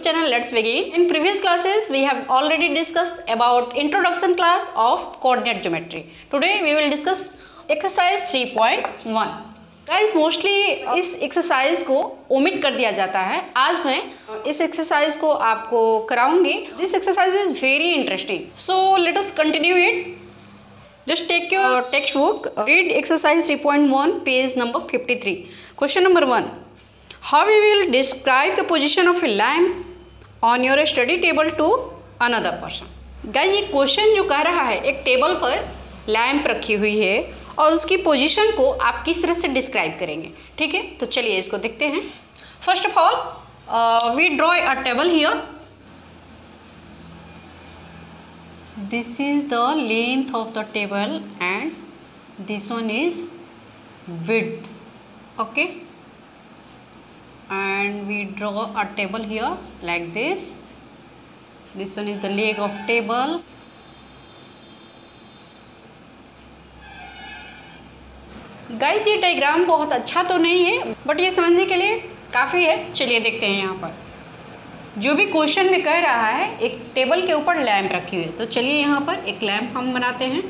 channel. Let's begin. In previous classes we have already discussed about introduction class of coordinate geometry. Today we will discuss exercise 3.1. Guys, mostly इस exercise को omit कर दिया जाता है. आज मैं इस एक्सरसाइज को आपको कराऊंगी. This exercise is very interesting. So let us continue it. Just take your textbook, read exercise 3.1, page number 53. Question number 1. How we will describe the position of a lamp on your study table to another person? Guys, ये question जो कह रहा है, एक table पर lamp रखी हुई है और उसकी पोजीशन को आप किस तरह से डिस्क्राइब करेंगे. ठीक है, तो चलिए इसको देखते हैं. First of all we draw a table here. This is the length of the table and this one is width. Okay, and we draw a table here like this. This one is the leg of table. Guys, ये diagram बहुत अच्छा तो नहीं है but ये समझने के लिए काफ़ी है. चलिए देखते हैं. यहाँ पर जो भी क्वेश्चन में कह रहा है, एक टेबल के ऊपर लैंप रखी हुई है. तो चलिए यहाँ पर एक लैंप हम बनाते हैं.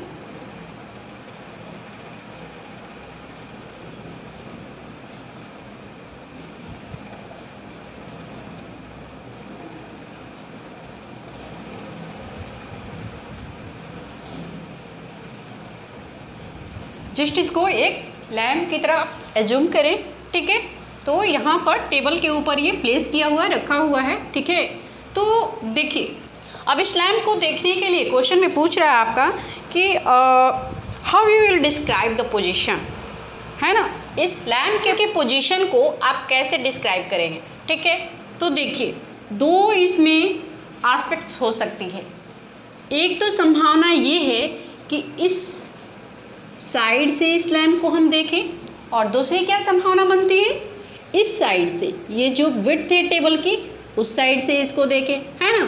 जस्ट इसको एक लैंप की तरह एज्यूम करें. ठीक है, तो यहाँ पर टेबल के ऊपर ये प्लेस किया हुआ है, रखा हुआ है. ठीक है, तो देखिए अब इस लैम्प को देखने के लिए क्वेश्चन में पूछ रहा है आपका कि how you will describe the position, है ना. इस लैम्प के पोजीशन को आप कैसे डिस्क्राइब करेंगे. ठीक है, तो देखिए दो इसमें एस्पेक्ट्स हो सकती है. एक तो संभावना ये है कि इस साइड से इस लैम्प को हम देखें और दूसरी क्या संभावना बनती है, इस साइड से, ये जो विड्थ है टेबल की उस साइड से इसको देखें, है ना.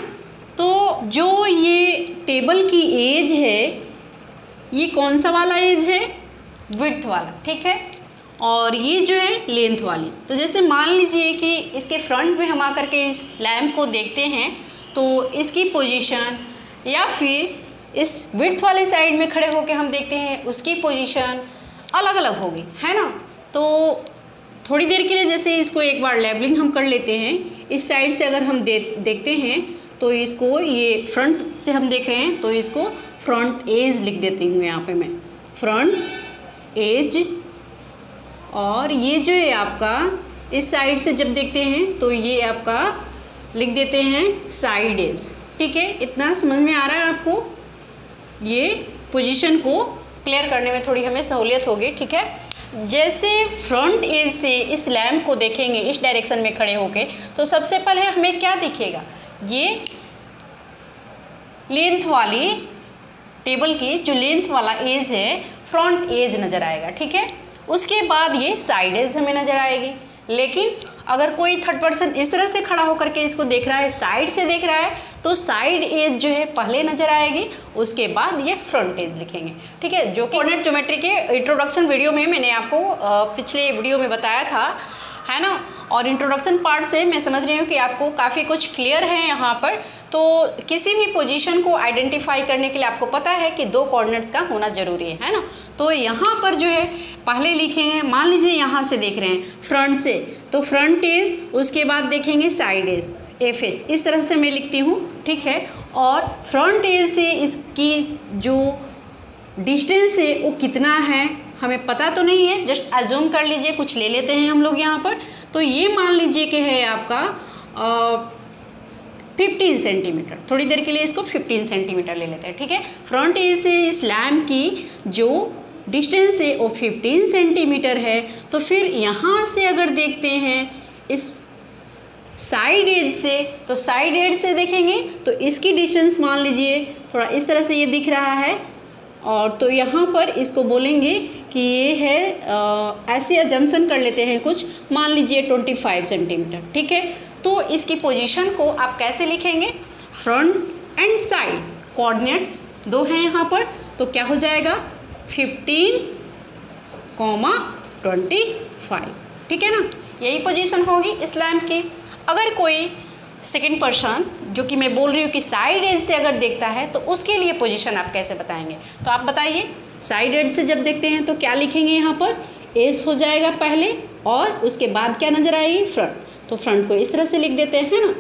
तो जो ये टेबल की एज है, ये कौन सा वाला एज है, विड्थ वाला. ठीक है, और ये जो है लेंथ वाली. तो जैसे मान लीजिए कि इसके फ्रंट में हम आकर के इस लैम्प को देखते हैं तो इसकी पोजीशन, या फिर इस विड्थ वाले साइड में खड़े होकर हम देखते हैं उसकी पोजीशन अलग अलग होगी, है ना. तो थोड़ी देर के लिए जैसे इसको एक बार लेबलिंग हम कर लेते हैं. इस साइड से अगर हम देखते हैं तो इसको, ये फ्रंट से हम देख रहे हैं तो इसको फ्रंट एज लिख देती हूँ यहाँ पे मैं, फ्रंट एज. और ये जो है आपका इस साइड से जब देखते हैं तो ये आपका लिख देते हैं साइड एज. ठीक है, इतना समझ में आ रहा है आपको. ये पोजीशन को क्लियर करने में थोड़ी हमें सहूलियत होगी. ठीक है, जैसे फ्रंट एज से इस लैम्प को देखेंगे इस डायरेक्शन में खड़े होके, तो सबसे पहले हमें क्या दिखेगा, ये लेंथ वाली टेबल की जो लेंथ वाला एज है, फ्रंट एज नज़र आएगा. ठीक है, उसके बाद ये साइड एज हमें नज़र आएगी. लेकिन अगर कोई थर्ड पर्सन इस तरह से खड़ा होकर के इसको देख रहा है, साइड से देख रहा है, तो साइड एज जो है पहले नज़र आएगी, उसके बाद ये फ्रंट एज लिखेंगे. ठीक है, जो कि कोऑर्डिनेट ज्योमेट्री के इंट्रोडक्शन वीडियो में मैंने आपको पिछले वीडियो में बताया था, है ना. और इंट्रोडक्शन पार्ट से मैं समझ रही हूँ कि आपको काफ़ी कुछ क्लियर है यहाँ पर. तो किसी भी पोजीशन को आइडेंटिफाई करने के लिए आपको पता है कि दो कोऑर्डिनेट्स का होना ज़रूरी है ना. तो यहाँ पर जो है पहले लिखेंगे, मान लीजिए यहाँ से देख रहे हैं फ्रंट से, तो फ्रंट एज, उसके बाद देखेंगे साइड एज, एफ एस. इस तरह से मैं लिखती हूँ. ठीक है, और फ्रंट एज से इसकी जो डिस्टेंस है वो कितना है हमें पता तो नहीं है, जस्ट एज्यूम कर लीजिए, कुछ ले लेते हैं हम लोग यहाँ पर. तो ये मान लीजिए कि है आपका 15 सेंटीमीटर. थोड़ी देर के लिए इसको 15 सेंटीमीटर ले लेते हैं. ठीक है, फ्रंट एज से इस लैम्प की जो डिस्टेंस है वो 15 सेंटीमीटर है. तो फिर यहाँ से अगर देखते हैं इस साइड एज से, तो साइड एज से देखेंगे तो इसकी डिस्टेंस मान लीजिए थोड़ा इस तरह से ये दिख रहा है, और तो यहाँ पर इसको बोलेंगे कि ये है, ऐसे अजम्पशन कर लेते हैं कुछ, मान लीजिए 25 सेंटीमीटर. ठीक है, तो इसकी पोजीशन को आप कैसे लिखेंगे, फ्रंट एंड साइड कोऑर्डिनेट्स दो हैं यहाँ पर, तो क्या हो जाएगा 15, 25. ठीक है ना, यही पोजीशन होगी इस लैम्प की. अगर कोई सेकेंड पर्सन जो कि मैं बोल रही हूँ कि साइड एज से अगर देखता है तो उसके लिए पोजीशन आप कैसे बताएंगे। तो आप बताइए, साइड एज से जब देखते हैं तो क्या लिखेंगे, यहाँ पर एस हो जाएगा पहले और उसके बाद क्या नज़र आएगी, फ्रंट। तो फ्रंट को इस तरह से लिख देते हैं ना।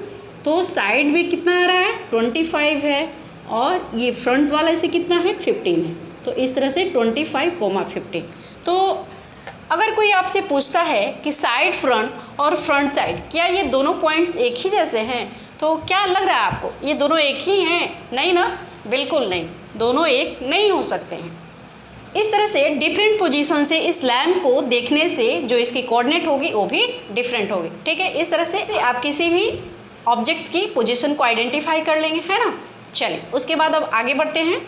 तो साइड में कितना आ रहा है, 25 है, और ये फ्रंट वाले से कितना है, 15 है। तो इस तरह से 25,15। तो अगर कोई आपसे पूछता है कि साइड फ्रंट और फ्रंट साइड क्या ये दोनों पॉइंट्स एक ही जैसे हैं, तो क्या लग रहा है आपको, ये दोनों एक ही हैं? नहीं ना, बिल्कुल नहीं, दोनों एक नहीं हो सकते हैं। इस तरह से डिफरेंट पोजीशन से इस लैम्प को देखने से जो इसकी कोऑर्डिनेट होगी वो भी डिफरेंट होगी। ठीक है, इस तरह से आप किसी भी ऑब्जेक्ट की पोजीशन को आइडेंटिफाई कर लेंगे, है ना। चलिए, उसके बाद अब आगे बढ़ते हैं।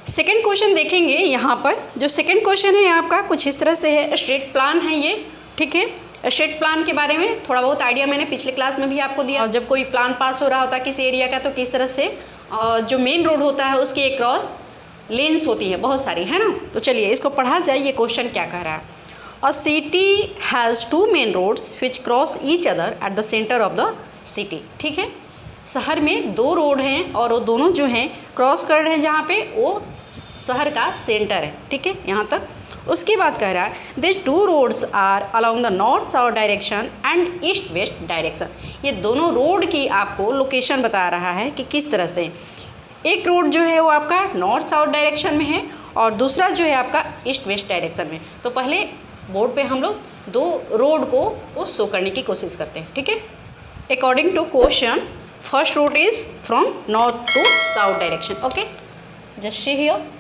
सेकंड क्वेश्चन देखेंगे। यहाँ पर जो सेकंड क्वेश्चन है आपका कुछ इस तरह से है, स्ट्रेट प्लान है ये। ठीक है, स्ट्रेट प्लान के बारे में थोड़ा बहुत आइडिया मैंने पिछले क्लास में भी आपको दिया। और जब कोई प्लान पास हो रहा होता है किसी एरिया का, तो किस तरह से जो मेन रोड होता है उसके क्रॉस लेन्स होती है बहुत सारी, है ना। तो चलिए इसको पढ़ा जाए, ये क्वेश्चन क्या कह रहा है। A city has 2 main roads which cross each other at the centre of the city. ठीक है, शहर में 2 रोड हैं और वो दोनों जो हैं क्रॉस कर रहे हैं जहाँ पे वो शहर का सेंटर है। ठीक है, यहाँ तक। उसके बाद कह रहा है this 2 roads are along the north south direction and east west direction. ये दोनों रोड की आपको लोकेशन बता रहा है कि किस तरह से। एक रोड जो है वो आपका नॉर्थ साउथ डायरेक्शन में है और दूसरा जो है आपका ईस्ट वेस्ट डायरेक्शन में। तो पहले बोर्ड पे हम लोग 2 रोड को शो करने की कोशिश करते हैं। ठीक है, according to question first road is from north to south direction. Okay, just see here,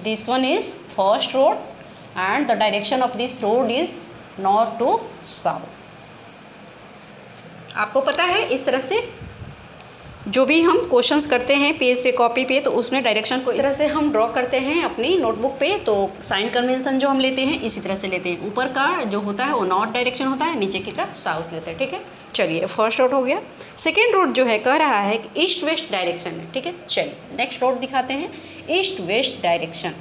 this one is first road and the direction of this road is north to south। आपको पता है इस तरह से जो भी हम क्वेश्चंस करते हैं पेज पे, कॉपी पे, तो उसमें डायरेक्शन को इस तरह से हम ड्रॉ करते हैं अपनी नोटबुक पे। तो साइन कन्वेंशन जो हम लेते हैं इसी तरह से लेते हैं। ऊपर का जो होता है वो नॉर्थ डायरेक्शन होता है, नीचे की तरफ साउथ लेते हैं। ठीक है, चलिए फर्स्ट रोड हो गया। सेकेंड रोड जो है कह रहा है कि ईस्ट वेस्ट डायरेक्शन में। ठीक है, चलिए नेक्स्ट रोड दिखाते हैं, east west direction.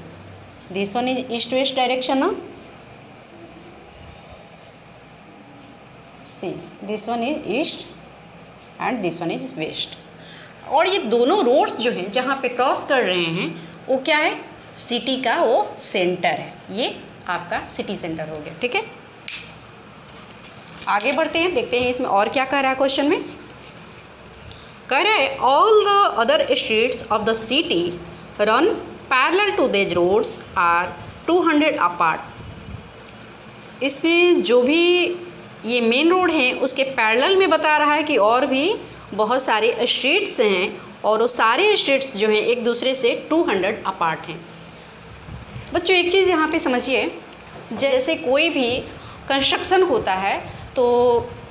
This one is east west direction ना, see this one is east and this one is west. और ये दोनों रोड्स जो हैं जहाँ पे क्रॉस कर रहे हैं वो क्या है, सिटी का वो सेंटर है। ये आपका सिटी सेंटर हो गया। ठीक है, आगे बढ़ते हैं, देखते हैं इसमें और क्या कह रहा है क्वेश्चन में। कह रहा है all the other streets of the city run parallel to these roads are 200 apart. इसमें जो भी ये मेन रोड है उसके पैरेलल में बता रहा है कि और भी बहुत सारे स्ट्रीट्स हैं और वो सारे स्ट्रीट्स जो हैं एक दूसरे से 200 अपार्ट हैं। बच्चों एक चीज़ यहाँ पे समझिए, जैसे कोई भी कंस्ट्रक्शन होता है तो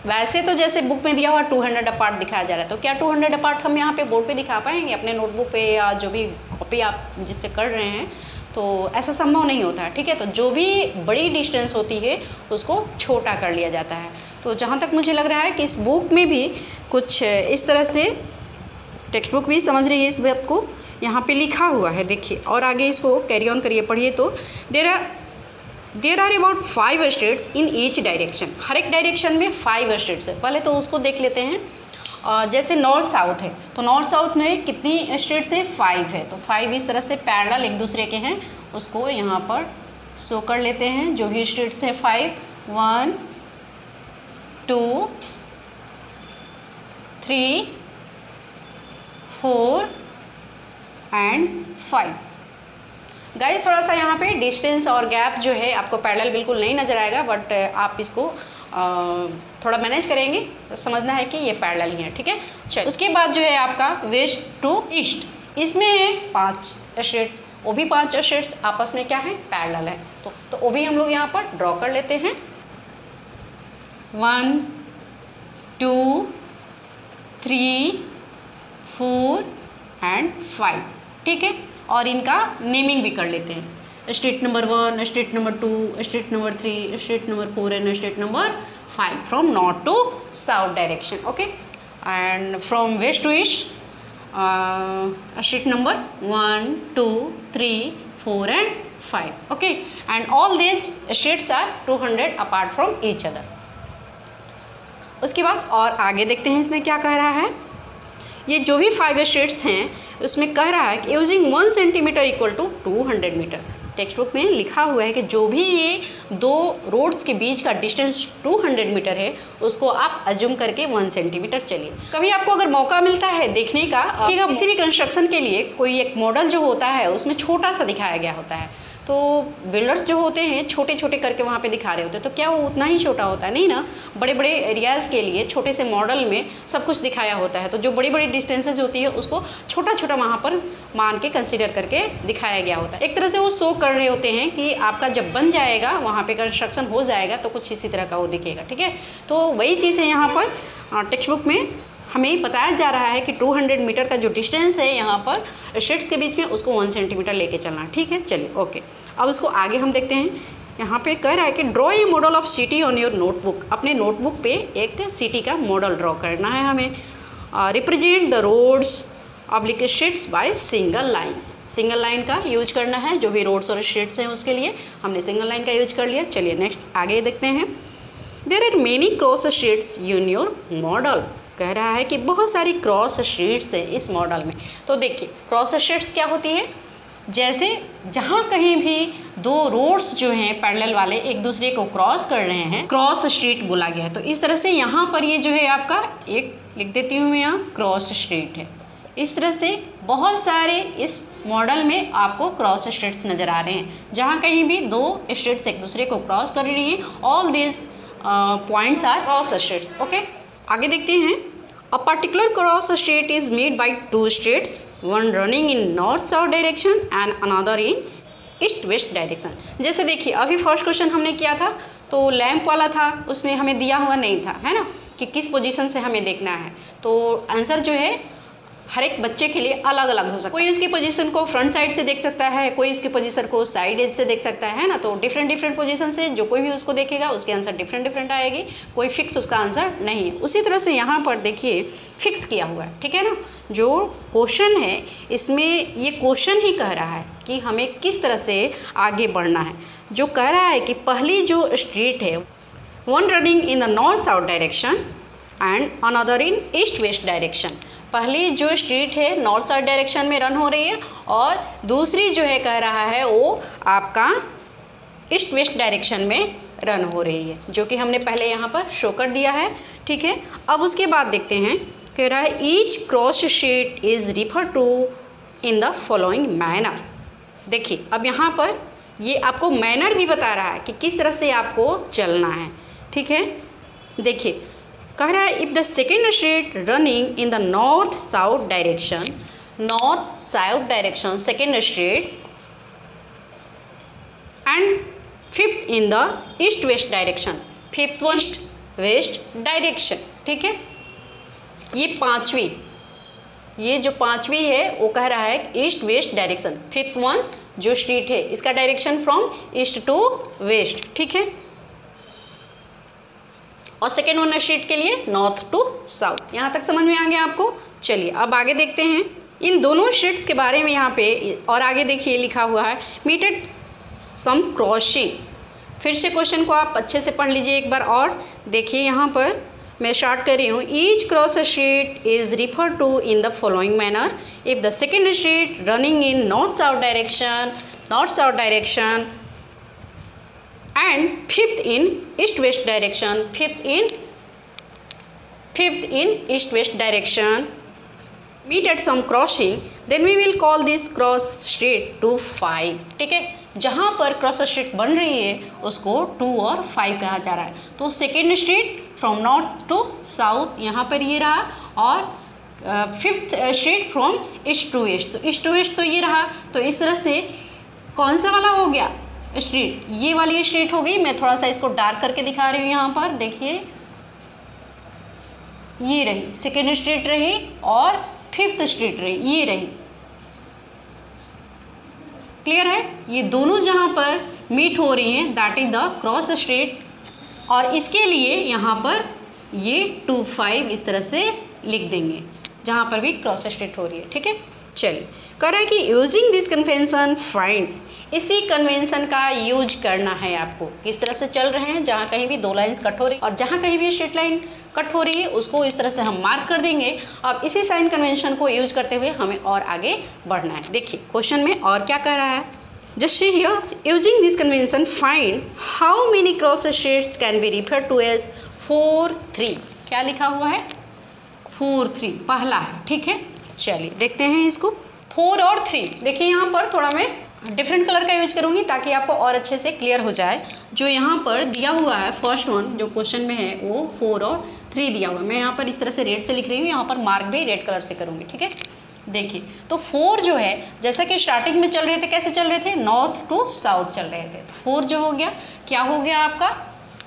वैसे तो जैसे बुक में दिया हुआ 200 अपार्ट दिखाया जा रहा है, तो क्या 200 अपार्ट हम यहाँ पे बोर्ड पे दिखा पाएंगे अपने नोटबुक पे या जो भी कॉपी आप जिस पे कर रहे हैं, तो ऐसा संभव नहीं होता है। ठीक है, तो जो भी बड़ी डिस्टेंस होती है उसको छोटा कर लिया जाता है। तो जहाँ तक मुझे लग रहा है कि इस बुक में भी कुछ इस तरह से टेक्स्ट बुक भी समझ रही है इस बात को, यहाँ पे लिखा हुआ है। देखिए और आगे इसको कैरी ऑन करिए, पढ़िए। तो there are about 5 states in each direction. हर एक डायरेक्शन में 5 स्टेट्स है। पहले तो उसको देख लेते हैं। जैसे नॉर्थ साउथ है तो नॉर्थ साउथ में कितनी स्टेट्स है, 5 है। तो 5 इस तरह से पैरेलल एक दूसरे के हैं, उसको यहाँ पर शो कर लेते हैं। जो भी स्टेट्स हैं 5, 1 2 3 4 एंड 5। गाइस थोड़ा सा यहाँ पे डिस्टेंस और गैप जो है आपको पैरेलल बिल्कुल नहीं नज़र आएगा, बट आप इसको थोड़ा मैनेज करेंगे तो समझना है कि ये पैरेलल ही है। ठीक है, चलिए उसके बाद जो है आपका वेस्ट टू ईस्ट, इसमें है 5 स्टेट्स, वो भी 5 स्टेट्स आपस में क्या है, पैरेलल है। तो वो भी हम लोग यहाँ पर ड्रॉ कर लेते हैं। 1 2 3 4 एंड 5। ठीक है, और इनका नेमिंग भी कर लेते हैं। Street number 1, street number 2, street number 3, street number 4 and street number 5 from north to south direction. Okay, and from west to east street number 1 2 3 4 and 5। Okay, and all these streets are 200 apart from each other. उसके बाद और आगे देखते हैं इसमें क्या कह रहा है। ये जो भी 5 स्ट्रेट्स हैं उसमें कह रहा है कि using 1 centimetre equal to 200 metre. Textbook में लिखा हुआ है कि जो भी ये 2 रोड्स के बीच का डिस्टेंस 200 मीटर है उसको आप अज्यूम करके 1 सेंटीमीटर चलिए। कभी आपको अगर मौका मिलता है देखने का किसी भी कंस्ट्रक्शन के लिए कोई एक मॉडल जो होता है उसमें छोटा सा दिखाया गया होता है, तो बिल्डर्स जो होते हैं छोटे छोटे करके वहाँ पे दिखा रहे होते हैं, तो क्या वो उतना ही छोटा होता है? नहीं ना, बड़े बड़े एरियाज़ के लिए छोटे से मॉडल में सब कुछ दिखाया होता है। तो जो बड़ी बड़ी डिस्टेंसेज होती है उसको छोटा छोटा वहाँ पर मान के कंसीडर करके दिखाया गया होता है। एक तरह से वो शो कर रहे होते हैं कि आपका जब बन जाएगा, वहाँ पर कंस्ट्रक्शन हो जाएगा तो कुछ इसी तरह का वो दिखेगा। ठीक है, तो वही चीज़ है यहाँ पर टेक्स्ट बुक में हमें बताया जा रहा है कि 200 मीटर का जो डिस्टेंस है यहाँ पर शीट्स के बीच में उसको 1 सेंटीमीटर लेके चलना। ठीक है, चलिए ओके। अब उसको आगे हम देखते हैं। यहाँ पे कह रहा है कि draw a model of city on your notebook. अपने नोटबुक पे एक सिटी का मॉडल ड्रॉ करना है हमें। Represent the roads oblique streets by single lines. Single line का यूज करना है, जो भी रोड्स और शीट्स हैं उसके लिए हमने सिंगल लाइन का यूज कर लिया। चलिए नेक्स्ट आगे देखते हैं। There are many cross streets in your model. कह रहा है कि बहुत सारी क्रॉस शीट्स हैं इस मॉडल में। तो देखिए क्रॉस शीट्स क्या होती है, जैसे जहाँ कहीं भी 2 रोड्स जो हैं पैरेलल वाले एक दूसरे को क्रॉस कर रहे हैं, क्रॉस स्ट्रीट बोला गया है। तो इस तरह से यहाँ पर ये जो है आपका एक लिख देती हूँ मैं, यहाँ क्रॉस स्ट्रीट है। इस तरह से बहुत सारे इस मॉडल में आपको क्रॉस स्ट्रीट्स नज़र आ रहे हैं, जहाँ कहीं भी 2 स्ट्रीट्स एक दूसरे को क्रॉस कर रही हैं। All this points are cross streets. Okay, आगे देखते हैं। A particular cross street is made by 2 streets, one running in north-south direction and another in east-west direction. जैसे देखिए अभी फर्स्ट क्वेश्चन हमने किया था तो लैंप वाला था, उसमें हमें दिया हुआ नहीं था, है ना, कि किस पोजीशन से हमें देखना है। तो आंसर जो है हर एक बच्चे के लिए अलग अलग हो सकता है। कोई उसकी पोजीशन को फ्रंट साइड से देख सकता है, कोई उसकी पोजीशन को साइड एज से देख सकता है ना। तो डिफरेंट डिफरेंट पोजीशन से जो कोई भी उसको देखेगा उसके आंसर डिफरेंट डिफरेंट आएगी, कोई फिक्स उसका आंसर नहीं है। उसी तरह से यहाँ पर देखिए फिक्स किया हुआ है। ठीक है ना, जो क्वेश्चन है इसमें ये क्वेश्चन ही कह रहा है कि हमें किस तरह से आगे बढ़ना है। जो कह रहा है कि पहली जो स्ट्रीट है, one running in the north south direction and another in east west direction. पहली जो स्ट्रीट है नॉर्थ साउथ डायरेक्शन में रन हो रही है और दूसरी जो है कह रहा है वो आपका ईस्ट वेस्ट डायरेक्शन में रन हो रही है, जो कि हमने पहले यहाँ पर शो कर दिया है। ठीक है, अब उसके बाद देखते हैं। कह रहा है each cross street is refer to in the following manner. देखिए अब यहाँ पर ये आपको मैनर भी बता रहा है कि किस तरह से आपको चलना है। ठीक है, देखिए कह रहा है if the second street running in the north south direction, north south direction second street and fifth in the east west direction, fifth east west direction. ठीक है, ये पांचवी, ये जो पांचवी है वो कह रहा है east west direction. Fifth one जो स्ट्रीट है इसका direction from east to west. ठीक है, और सेकेंड वन स्ट्रीट के लिए नॉर्थ टू साउथ। यहाँ तक समझ में आ गया आपको। चलिए अब आगे देखते हैं इन दोनों स्ट्रीट्स के बारे में यहाँ पे। और आगे देखिए लिखा हुआ है मीटेड सम क्रॉसिंग। फिर से क्वेश्चन को आप अच्छे से पढ़ लीजिए एक बार और देखिए। यहाँ पर मैं स्टार्ट कर रही हूँ। Each cross street is refer to in the following manner if the second street running in north south direction and fifth in east west direction, fifth in east west direction meet at some crossing, then we will call this cross street 2, 5। ठीक है, जहाँ पर cross street बन रही है उसको 2 और 5 कहा जा रहा है। तो second street from north to south यहाँ पर ये रहा, और fifth street from east to west, तो ईस्ट टू वेस्ट तो ये रहा। तो इस तरह से कौन सा वाला हो गया स्ट्रीट, ये वाली स्ट्रीट हो गई। मैं थोड़ा सा इसको डार्क करके दिखा रही हूँ। यहाँ पर देखिए ये रही सेकेंड स्ट्रीट रही और फिफ्थ स्ट्रीट रही, ये रही। क्लियर है, ये दोनों जहाँ पर मीट हो रही हैं that is the cross street. और इसके लिए यहाँ पर ये 2, 5 इस तरह से लिख देंगे जहाँ पर भी क्रॉस स्ट्रीट हो रही है। ठीक है, चलिए कह रहा है कि यूजिंग दिस कन्वेंशन फाइंड, इसी कन्वेंशन का यूज करना है आपको। किस तरह से चल रहे हैं, जहाँ कहीं भी 2 लाइन्स कट हो रही और जहाँ कहीं भी स्ट्रेट लाइन कट हो रही है उसको इस तरह से हम मार्क कर देंगे। अब इसी साइन कन्वेंशन को यूज करते हुए हमें और आगे बढ़ना है। देखिए क्वेश्चन में और क्या कह रहा है, just see here, using this convention find how many cross streets can be refer to as 4 3। क्या लिखा हुआ है, 4 3 पहला है, ठीक है। चलिए देखते हैं इसको, 4 और 3। देखिए यहाँ पर थोड़ा मैं डिफरेंट कलर का यूज करूँगी ताकि आपको और अच्छे से क्लियर हो जाए। जो यहाँ पर दिया हुआ है फर्स्ट वन जो क्वेश्चन में है वो 4 और 3 दिया हुआ है। मैं यहाँ पर इस तरह से रेड से लिख रही हूँ, यहाँ पर मार्क भी रेड कलर से करूँगी, ठीक है। देखिए तो 4 जो है जैसा कि स्टार्टिंग में चल रहे थे, कैसे चल रहे थे, नॉर्थ टू साउथ चल रहे थे। तो 4 जो हो गया, क्या हो गया आपका,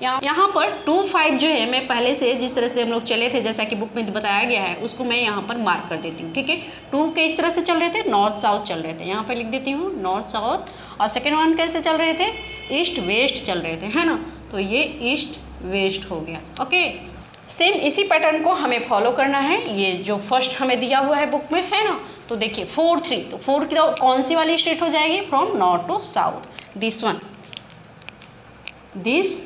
यहाँ पर 2 5 जो है मैं पहले से जिस तरह से हम लोग चले थे जैसा कि बुक में बताया गया है उसको मैं यहाँ पर मार्क कर देती हूँ, ठीक है। 2 के इस तरह से चल रहे थे, नॉर्थ साउथ चल रहे थे, यहाँ पर लिख देती हूँ नॉर्थ साउथ। और सेकेंड वन कैसे चल रहे थे, ईस्ट वेस्ट चल रहे थे, है ना। तो ये ईस्ट वेस्ट हो गया, ओके। सेम इसी पैटर्न को हमें फॉलो करना है, ये जो फर्स्ट हमें दिया हुआ है बुक में, है ना। तो देखिए 4 3, तो 4 की तो कौन सी वाली स्ट्रेट हो जाएगी, from north to south, this one, this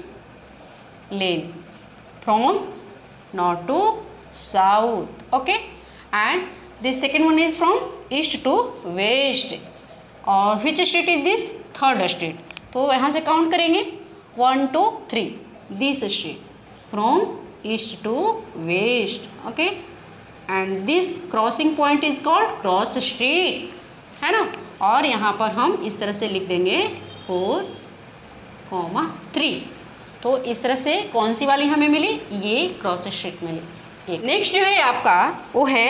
lane from north to south, okay, and this second one is from east to west, और which street is this, third street। तो यहाँ से काउंट करेंगे 1 2 3, this street from east to west, okay, and this crossing point is called cross street, है ना। और यहाँ पर हम इस तरह से लिख देंगे 4 3। तो इस तरह से कौन सी वाली हमें मिली, ये क्रॉस स्ट्रेट मिली। नेक्स्ट जो है आपका वो है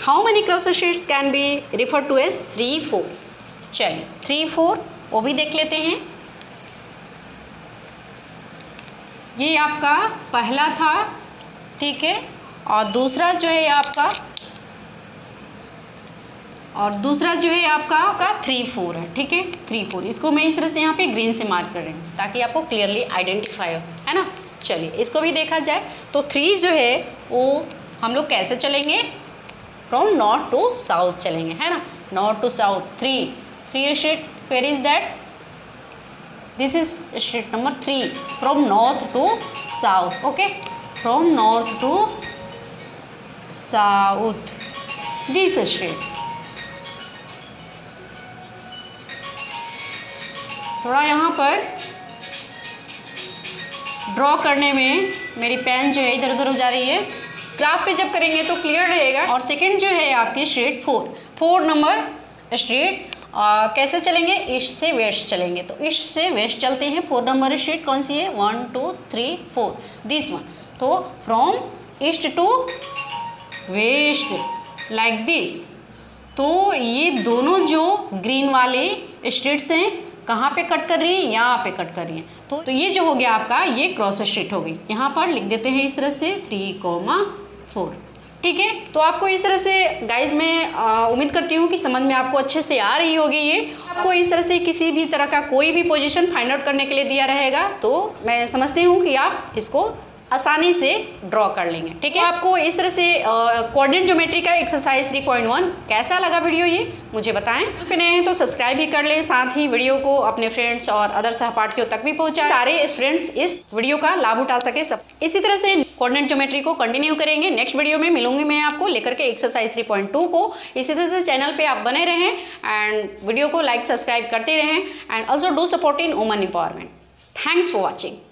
how many cross streets can be refer to as 3 4। चलिए 3 4 वो भी देख लेते हैं। ये आपका पहला था, ठीक है, और दूसरा जो है आपका 3 4 है, ठीक है, 3 4। इसको मैं इस तरह से यहाँ पे ग्रीन से मार्क कर रही हूँ ताकि आपको क्लियरली आइडेंटिफाई हो, है ना। चलिए इसको भी देखा जाए तो 3 जो है वो हम लोग कैसे चलेंगे, फ्रॉम नॉर्थ टू साउथ चलेंगे, है ना। North to south 3 street, where is that, this is street number 3 from north to south, okay, from north to south, this street. थोड़ा यहाँ पर ड्रॉ करने में मेरी पेन जो है इधर उधर हो जा रही है, ग्राफ पे जब करेंगे तो क्लियर रहेगा। और सेकंड जो है आपकी स्ट्रेट 4 नंबर स्ट्रेट कैसे चलेंगे, ईस्ट से वेस्ट चलेंगे। तो ईस्ट से वेस्ट चलते हैं, 4 नंबर स्ट्रेट कौन सी है, 1 2 3 4, दिस वन। तो from east to west like this. तो ये दोनों जो ग्रीन वाले स्ट्रेट्स हैं कहाँ पे कट कर रही है, यहाँ पे कट कर रही है। तो ये जो हो गया आपका ये क्रॉस स्ट्रेट हो गई। यहाँ पर लिख देते हैं इस तरह से 3 4, ठीक है। तो आपको इस तरह से गाइज मैं उम्मीद करती हूँ कि समझ में आपको अच्छे से आ रही होगी। ये आपको इस तरह से किसी भी तरह का कोई भी पोजीशन फाइंड आउट करने के लिए दिया रहेगा तो मैं समझती हूँ कि आप इसको आसानी से ड्रॉ कर लेंगे, ठीक है। आपको इस तरह से कोऑर्डिनेट ज्योमेट्री का एक्सरसाइज 3.1 कैसा लगा वीडियो, ये मुझे बताएं। पे नए हैं तो सब्सक्राइब भी कर लें, साथ ही वीडियो को अपने फ्रेंड्स और अदर सहपाठियों तक भी पहुंचाएं, सारे स्टूडेंट्स इस वीडियो का लाभ उठा सके। सब इसी तरह से कोऑर्डिनेट ज्योमेट्री को कंटिन्यू करेंगे। नेक्स्ट वीडियो में मिलूंगी मैं आपको लेकर के एक्सरसाइज 3.2 को। इसी तरह से चैनल पे आप बने रहें एंड वीडियो को लाइक सब्सक्राइब करते रहें and also do support in women empowerment. Thanks for watching.